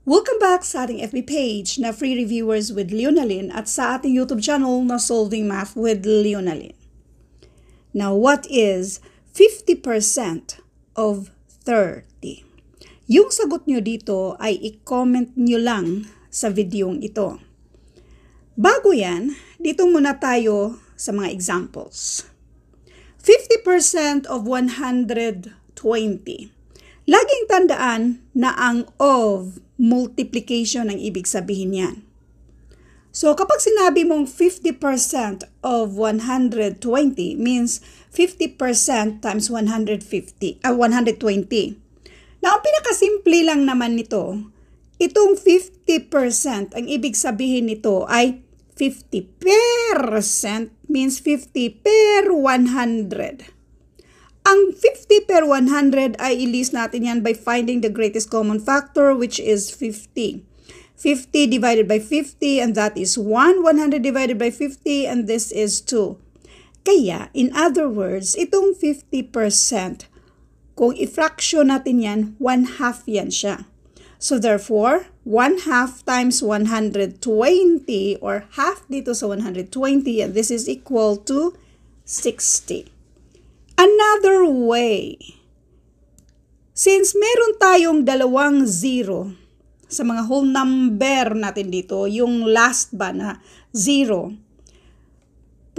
Welcome back sa ating FB page na Free Reviewers with Leonalyn at sa ating YouTube channel na Solving Math with Leonalyn. Now, what is 50% of 30? Yung sagot nyo dito ay i-comment nyo lang sa videong ito. Bago yan, dito muna tayo sa mga examples. 50% of 120. Laging tandaan na ang of multiplication ang ibig sabihin yan. So kapag sinabi mong 50% of 120 means 50% times 120. Now, ang pinakasimple lang naman nito, itong 50%, ang ibig sabihin nito ay 50% means 50 per 100. Ang 50 per 100 ay i-list natin yan by finding the greatest common factor, which is 50. 50 divided by 50, and that is 1. 100 divided by 50, and this is 2. Kaya, in other words, itong 50%, kung i-fraction natin yan, 1/2 yan siya. So therefore, 1/2 times 120, or half dito sa 120, and this is equal to 60. Another way, since meron tayong dalawang zero sa mga whole number natin dito, yung last ba na 0,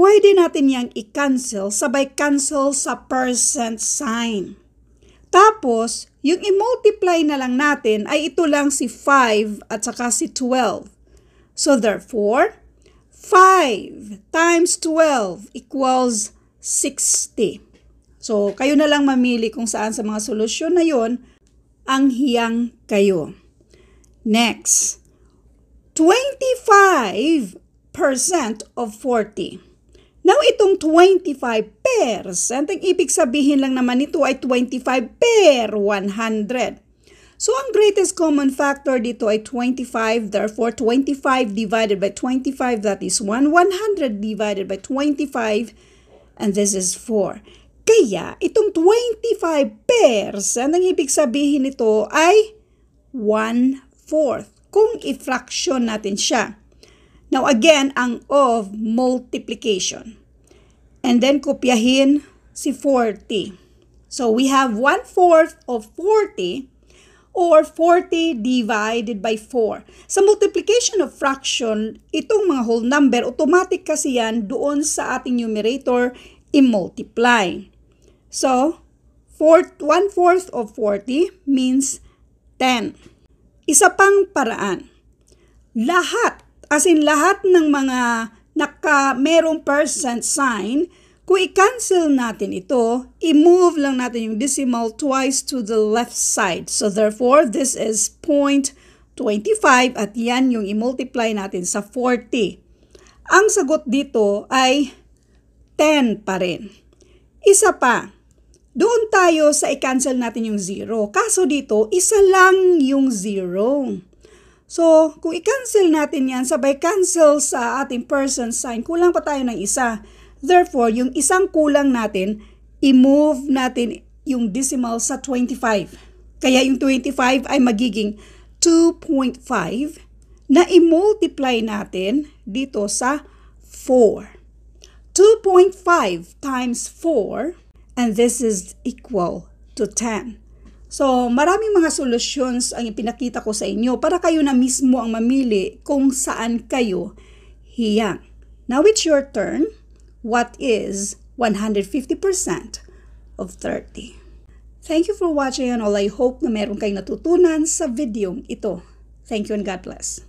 pwede natin yang i-cancel, sabay cancel sa percent sign. Tapos, yung i-multiply na lang natin ay ito lang si 5 at saka si 12. So therefore, 5 times 12 equals 60. So, kayo na lang mamili kung saan sa mga solusyon na yon ang hiyang kayo. Next, 25% of 40. Now, itong 25%, ang ibig sabihin lang naman nito ay 25 per 100. So, ang greatest common factor dito ay 25. Therefore, 25 divided by 25, that is 1. 100 divided by 25, and this is 4. Kaya, itong 25%, ang ibig sabihin nito ay 1/4 kung i-fraction natin siya. Now again, ang of multiplication. And then kopyahin si 40. So we have 1/4 of 40 or 40 divided by 4. Sa multiplication of fraction, itong mga whole number, automatic kasi yan doon sa ating numerator i-multiply. So, 1/4 of 40 means 10. Isa pang paraan. Lahat, as in lahat ng mga merong percent sign, kung i-cancel natin ito, i-move lang natin yung decimal twice to the left side. So, therefore, this is 0.25 at yan yung i-multiply natin sa 40. Ang sagot dito ay 10 pa rin. Isa pa. Doon tayo sa i-cancel natin yung 0. Kaso dito, isa lang yung 0. So, kung i-cancel natin yan, sabay cancel sa ating percent sign, kulang pa tayo ng isa. Therefore, yung isang kulang natin, i-move natin yung decimal sa 25. Kaya yung 25 ay magiging 2.5 na i-multiply natin dito sa 4. 2.5 times 4, and this is equal to 10. So, maraming mga solutions ang ipinakita ko sa inyo para kayo na mismo ang mamili kung saan kayo hiyang. Now it's your turn. What is 150% of 30? Thank you for watching, and all I hope na meron kayong natutunan sa video ito. Thank you and God bless.